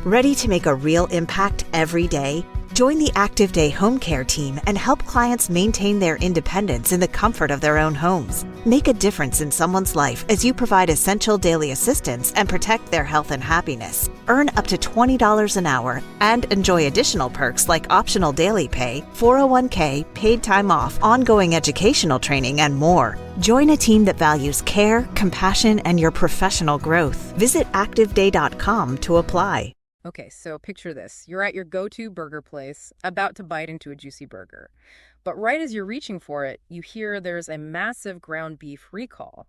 Ready to make a real impact every day? Join the Active Day Home Care team and help clients maintain their independence in the comfort of their own homes. Make a difference in someone's life as you provide essential daily assistance and protect their health and happiness. Earn up to $20 an hour and enjoy additional perks like optional daily pay, 401k, paid time off, ongoing educational training, and more. Join a team that values care, compassion, and your professional growth. Visit activeday.com to apply. Okay, so picture this. You're at your go-to burger place, about to bite into a juicy burger. But right as you're reaching for it, you hear there's a massive ground beef recall.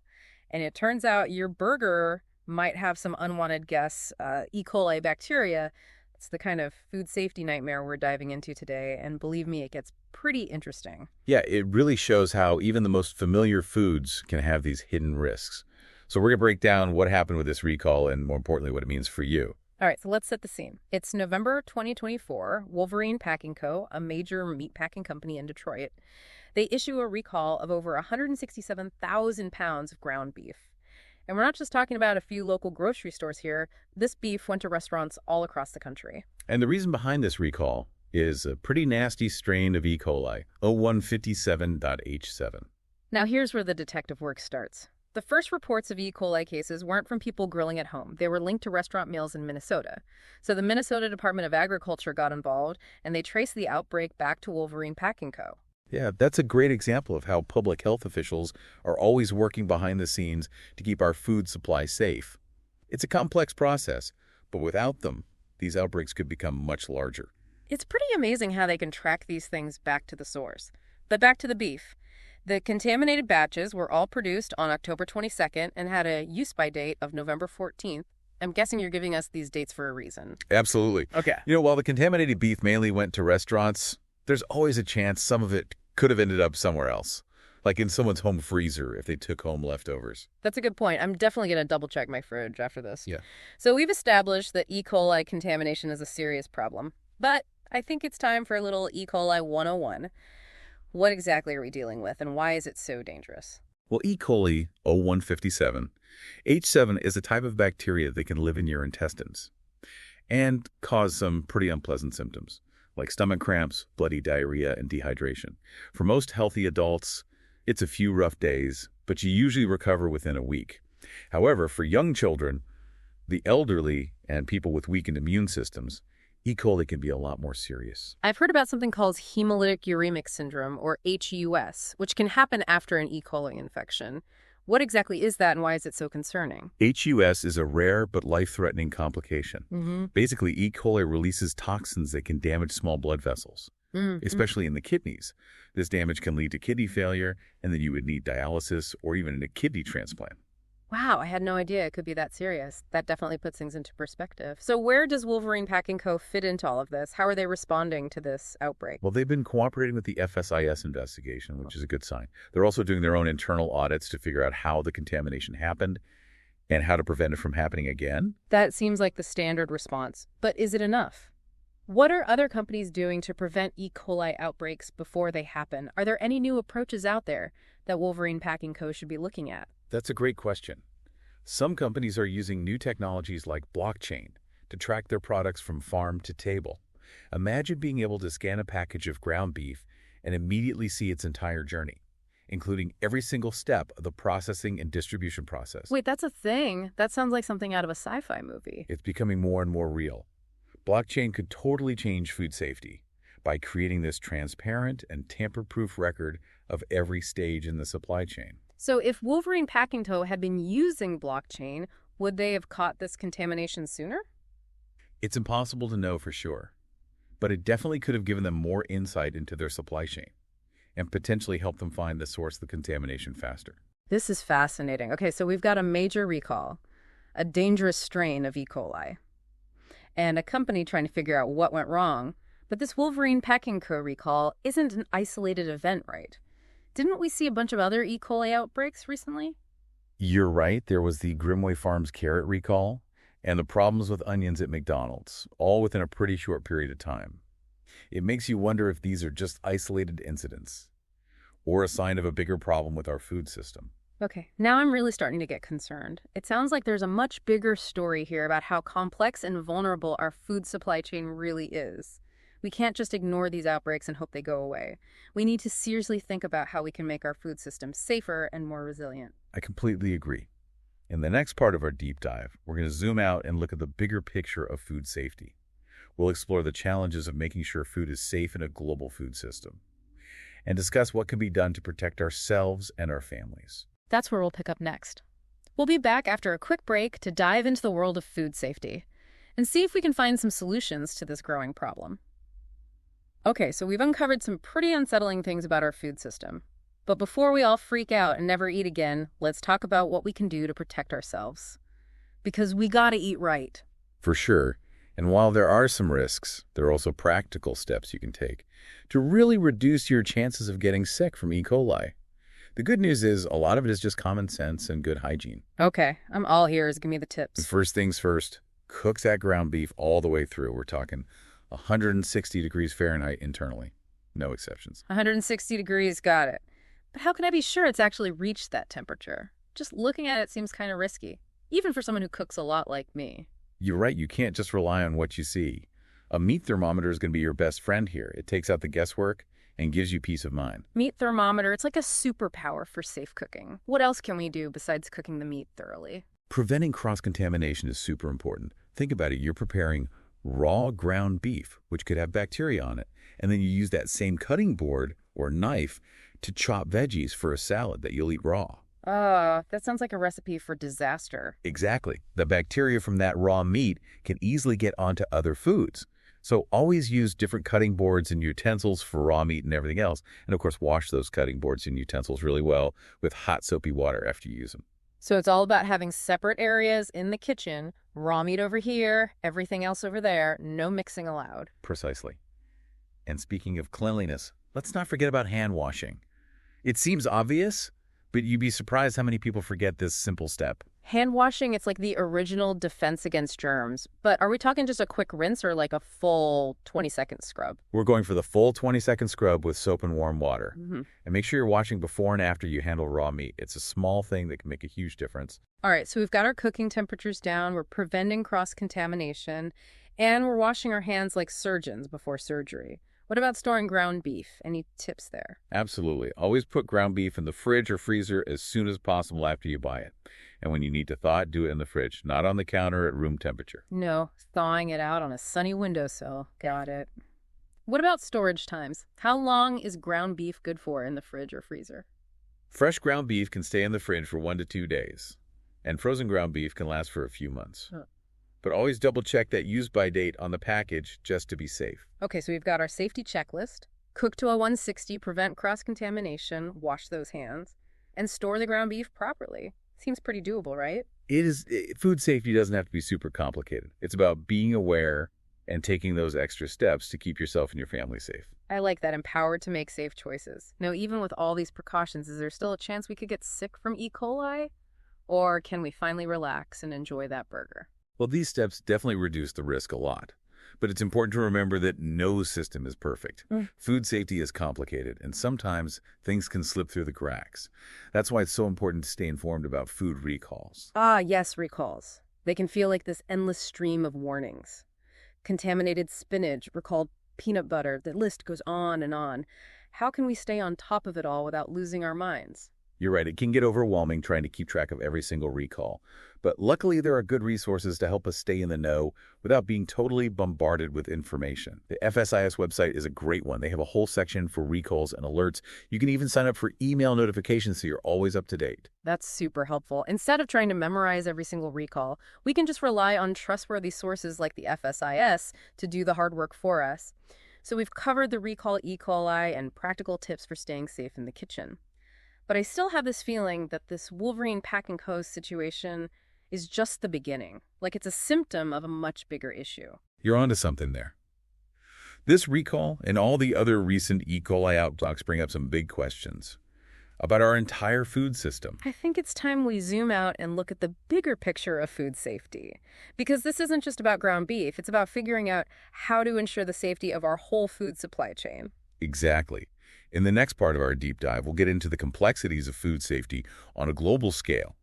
And it turns out your burger might have some unwanted guests, E. coli bacteria. It's the kind of food safety nightmare we're diving into today. And believe me, it gets pretty interesting. Yeah, it really shows how even the most familiar foods can have these hidden risks. So we're going to break down what happened with this recall and, more importantly, what it means for you. All right, so let's set the scene. It's November 2024. Wolverine Packing Co., a major meat packing company in Detroit, they issue a recall of over 167,000 pounds of ground beef. And we're not just talking about a few local grocery stores here. This beef went to restaurants all across the country. And the reason behind this recall is a pretty nasty strain of E. coli, 0157.H7. Now here's where the detective work starts. The first reports of E. coli cases weren't from people grilling at home. They were linked to restaurant meals in Minnesota. So the Minnesota Department of Agriculture got involved, and they traced the outbreak back to Wolverine Packing Co. Yeah, that's a great example of how public health officials are always working behind the scenes to keep our food supply safe. It's a complex process, but without them, these outbreaks could become much larger. It's pretty amazing how they can track these things back to the source. But back to the beef. The contaminated batches were all produced on October 22nd and had a use-by date of November 14th. I'm guessing you're giving us these dates for a reason. Absolutely. Okay. While the contaminated beef mainly went to restaurants, there's always a chance some of it could have ended up somewhere else, like in someone's home freezer if they took home leftovers. That's a good point. I'm definitely going to double-check my fridge after this. Yeah. So we've established that E. coli contamination is a serious problem, but I think it's time for a little E. coli 101. What exactly are we dealing with, and why is it so dangerous? Well, E. coli 0157, H7 is a type of bacteria that can live in your intestines and cause some pretty unpleasant symptoms, like stomach cramps, bloody diarrhea, and dehydration. For most healthy adults, it's a few rough days, but you usually recover within a week. However, for young children, the elderly, and people with weakened immune systems, E. coli can be a lot more serious. I've heard about something called hemolytic uremic syndrome, or HUS, which can happen after an E. coli infection. What exactly is that, and why is it so concerning? HUS is a rare but life-threatening complication. Basically, E. coli releases toxins that can damage small blood vessels, especially in the kidneys. This damage can lead to kidney failure, and then you would need dialysis or even a kidney transplant. Wow, I had no idea it could be that serious. That definitely puts things into perspective. So where does Wolverine Packing Co. fit into all of this? How are they responding to this outbreak? Well, they've been cooperating with the FSIS investigation, which is a good sign. They're also doing their own internal audits to figure out how the contamination happened and how to prevent it from happening again. That seems like the standard response. But is it enough? What are other companies doing to prevent E. coli outbreaks before they happen? Are there any new approaches out there that Wolverine Packing Co. should be looking at? That's a great question. Some companies are using new technologies like blockchain to track their products from farm to table. Imagine being able to scan a package of ground beef and immediately see its entire journey, including every single step of the processing and distribution process. Wait, that's a thing? That sounds like something out of a sci-fi movie. It's becoming more and more real. Blockchain could totally change food safety by creating this transparent and tamper-proof record of every stage in the supply chain. So if Wolverine Packing Co. had been using blockchain, would they have caught this contamination sooner? It's impossible to know for sure, but it definitely could have given them more insight into their supply chain and potentially helped them find the source of the contamination faster. This is fascinating. Okay, so we've got a major recall, a dangerous strain of E. coli, and a company trying to figure out what went wrong. But this Wolverine Packing Co. recall isn't an isolated event, right? Didn't we see a bunch of other E. coli outbreaks recently? You're right. There was the Grimway Farms carrot recall and the problems with onions at McDonald's, all within a pretty short period of time. It makes you wonder if these are just isolated incidents or a sign of a bigger problem with our food system. Okay, now I'm really starting to get concerned. It sounds like there's a much bigger story here about how complex and vulnerable our food supply chain really is. We can't just ignore these outbreaks and hope they go away. We need to seriously think about how we can make our food system safer and more resilient. I completely agree. In the next part of our deep dive, we're going to zoom out and look at the bigger picture of food safety. We'll explore the challenges of making sure food is safe in a global food system and discuss what can be done to protect ourselves and our families. That's where we'll pick up next. We'll be back after a quick break to dive into the world of food safety and see if we can find some solutions to this growing problem. Okay, so we've uncovered some pretty unsettling things about our food system. But before we all freak out and never eat again, let's talk about what we can do to protect ourselves. Because we gotta eat right. For sure. And while there are some risks, there are also practical steps you can take to really reduce your chances of getting sick from E. coli. The good news is a lot of it is just common sense and good hygiene. Okay, I'm all ears. Give me the tips. First things first, cook that ground beef all the way through. We're talking 160 degrees Fahrenheit internally. No exceptions. 160 degrees, got it. But how can I be sure it's actually reached that temperature? Just looking at it seems kind of risky, even for someone who cooks a lot like me. You're right, you can't just rely on what you see. A meat thermometer is going to be your best friend here. It takes out the guesswork and gives you peace of mind. Meat thermometer, it's like a superpower for safe cooking. What else can we do besides cooking the meat thoroughly? Preventing cross-contamination is super important. Think about it, you're preparing raw ground beef, which could have bacteria on it, and then you use that same cutting board or knife to chop veggies for a salad that you'll eat raw. That sounds like a recipe for disaster. Exactly. The bacteria from that raw meat can easily get onto other foods. So always use different cutting boards and utensils for raw meat and everything else. And of course, wash those cutting boards and utensils really well with hot soapy water after you use them. So it's all about having separate areas in the kitchen, raw meat over here, everything else over there, no mixing allowed. Precisely. And speaking of cleanliness, let's not forget about hand washing. It seems obvious, but you'd be surprised how many people forget this simple step. Hand washing, it's like the original defense against germs. But are we talking just a quick rinse or like a full 20-second scrub? We're going for the full 20-second scrub with soap and warm water. Mm-hmm. And make sure you're washing before and after you handle raw meat. It's a small thing that can make a huge difference. All right, so we've got our cooking temperatures down, we're preventing cross-contamination, and we're washing our hands like surgeons before surgery. What about storing ground beef? Any tips there? Absolutely. Always put ground beef in the fridge or freezer as soon as possible after you buy it. And when you need to thaw it, do it in the fridge, not on the counter at room temperature. No, thawing it out on a sunny windowsill. Got it. What about storage times? How long is ground beef good for in the fridge or freezer? Fresh ground beef can stay in the fridge for 1 to 2 days, and frozen ground beef can last for a few months. Huh. But always double check that use-by date on the package just to be safe. Okay, so we've got our safety checklist. Cook to a 160, prevent cross-contamination, wash those hands, and store the ground beef properly. Seems pretty doable, right? Food safety doesn't have to be super complicated. It's about being aware and taking those extra steps to keep yourself and your family safe. I like that, empowered to make safe choices. Now, even with all these precautions, is there still a chance we could get sick from E. coli? Or can we finally relax and enjoy that burger? Well, these steps definitely reduce the risk a lot. But it's important to remember that no system is perfect. Food safety is complicated, and sometimes things can slip through the cracks. That's why it's so important to stay informed about food recalls. Ah, yes, recalls. They can feel like this endless stream of warnings. Contaminated spinach, recalled peanut butter, the list goes on and on. How can we stay on top of it all without losing our minds? You're right, it can get overwhelming trying to keep track of every single recall. But luckily, there are good resources to help us stay in the know without being totally bombarded with information. The FSIS website is a great one. They have a whole section for recalls and alerts. You can even sign up for email notifications so you're always up to date. That's super helpful. Instead of trying to memorize every single recall, we can just rely on trustworthy sources like the FSIS to do the hard work for us. So we've covered the recall E. coli and practical tips for staying safe in the kitchen. But I still have this feeling that this Wolverine pack and co situation is just the beginning. Like it's a symptom of a much bigger issue. You're onto something there. This recall and all the other recent E. coli outbreaks bring up some big questions about our entire food system. I think it's time we zoom out and look at the bigger picture of food safety. Because this isn't just about ground beef, it's about figuring out how to ensure the safety of our whole food supply chain. Exactly. In the next part of our deep dive, we'll get into the complexities of food safety on a global scale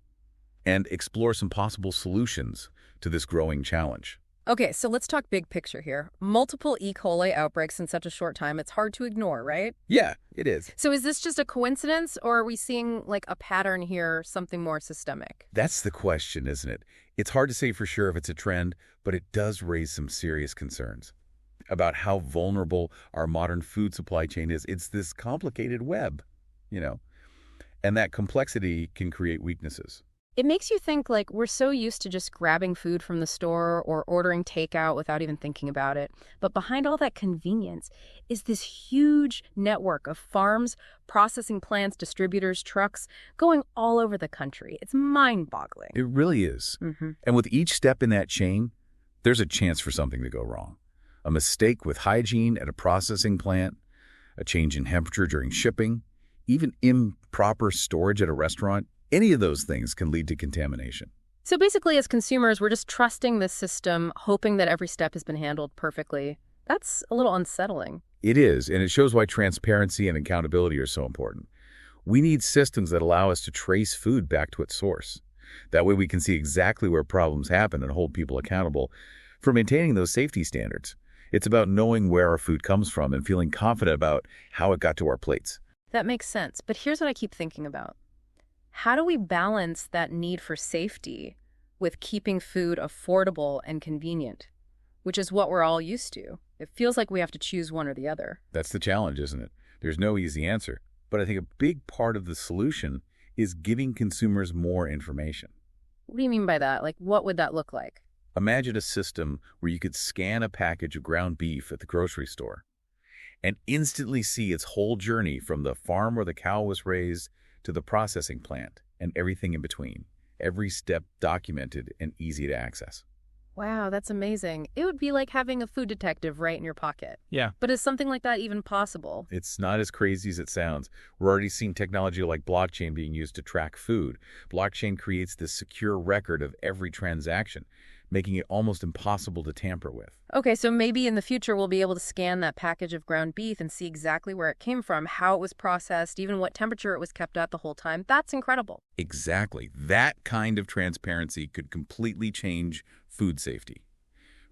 and explore some possible solutions to this growing challenge. Okay, so let's talk big picture here. Multiple E. coli outbreaks in such a short time, it's hard to ignore, right? Yeah, it is. So is this just a coincidence, or are we seeing like a pattern here, something more systemic? That's the question, isn't it? It's hard to say for sure if it's a trend, but it does raise some serious concerns about how vulnerable our modern food supply chain is. It's this complicated web, and that complexity can create weaknesses. It makes you think like we're so used to just grabbing food from the store or ordering takeout without even thinking about it. But behind all that convenience is this huge network of farms, processing plants, distributors, trucks going all over the country. It's mind-boggling. It really is. And with each step in that chain, there's a chance for something to go wrong. A mistake with hygiene at a processing plant, a change in temperature during shipping, even improper storage at a restaurant. Any of those things can lead to contamination. So basically, as consumers, we're just trusting this system, hoping that every step has been handled perfectly. That's a little unsettling. It is, and it shows why transparency and accountability are so important. We need systems that allow us to trace food back to its source. That way we can see exactly where problems happen and hold people accountable for maintaining those safety standards. It's about knowing where our food comes from and feeling confident about how it got to our plates. That makes sense. But here's what I keep thinking about. How do we balance that need for safety with keeping food affordable and convenient, which is what we're all used to? It feels like we have to choose one or the other. That's the challenge, isn't it? There's no easy answer. But I think a big part of the solution is giving consumers more information. What do you mean by that? Like, what would that look like? Imagine a system where you could scan a package of ground beef at the grocery store and instantly see its whole journey from the farm where the cow was raised to the processing plant and everything in between. Every step documented and easy to access. Wow, that's amazing. It would be like having a food detective right in your pocket. Yeah. But is something like that even possible? It's not as crazy as it sounds. We're already seeing technology like blockchain being used to track food. Blockchain creates this secure record of every transaction, making it almost impossible to tamper with. Okay, so maybe in the future we'll be able to scan that package of ground beef and see exactly where it came from, how it was processed, even what temperature it was kept at the whole time. That's incredible. Exactly. That kind of transparency could completely change food safety.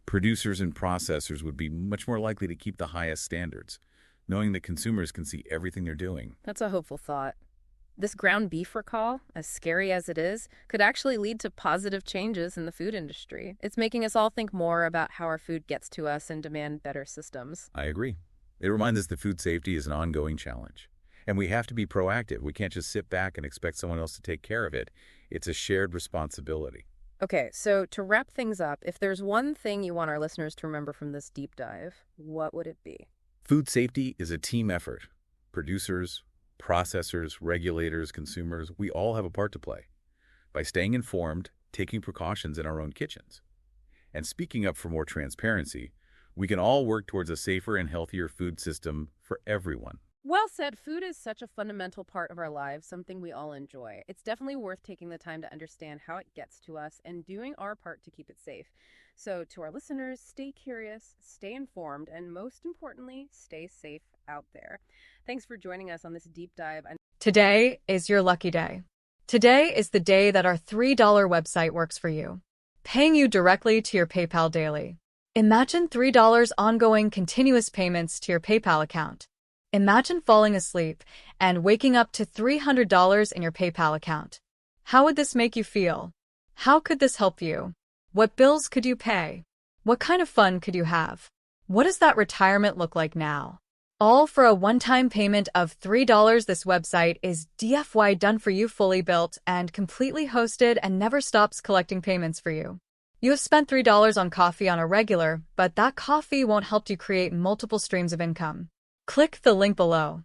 Producers and processors would be much more likely to keep the highest standards, knowing that consumers can see everything they're doing. That's a hopeful thought. This ground beef recall, as scary as it is, could actually lead to positive changes in the food industry. It's making us all think more about how our food gets to us and demand better systems. I agree. It reminds us that food safety is an ongoing challenge. And we have to be proactive. We can't just sit back and expect someone else to take care of it. It's a shared responsibility. Okay, so to wrap things up, if there's one thing you want our listeners to remember from this deep dive, what would it be? Food safety is a team effort. Producers, processors, regulators, consumers, we all have a part to play by staying informed, taking precautions in our own kitchens, and speaking up for more transparency. We can all work towards a safer and healthier food system for everyone. Well said. Food is such a fundamental part of our lives, something we all enjoy. It's definitely worth taking the time to understand how it gets to us and doing our part to keep it safe. So to our listeners, stay curious, stay informed, and most importantly, stay safe out there. Thanks for joining us on this deep dive. Today is your lucky day. Today is the day that our $3 website works for you, paying you directly to your PayPal daily. Imagine $3 ongoing continuous payments to your PayPal account. Imagine falling asleep and waking up to $300 in your PayPal account. How would this make you feel? How could this help you? What bills could you pay? What kind of fun could you have? What does that retirement look like now? All for a one-time payment of $3. This website is DFY done for you, fully built and completely hosted, and never stops collecting payments for you. You have spent $3 on coffee on a regular, but that coffee won't help you create multiple streams of income. Click the link below.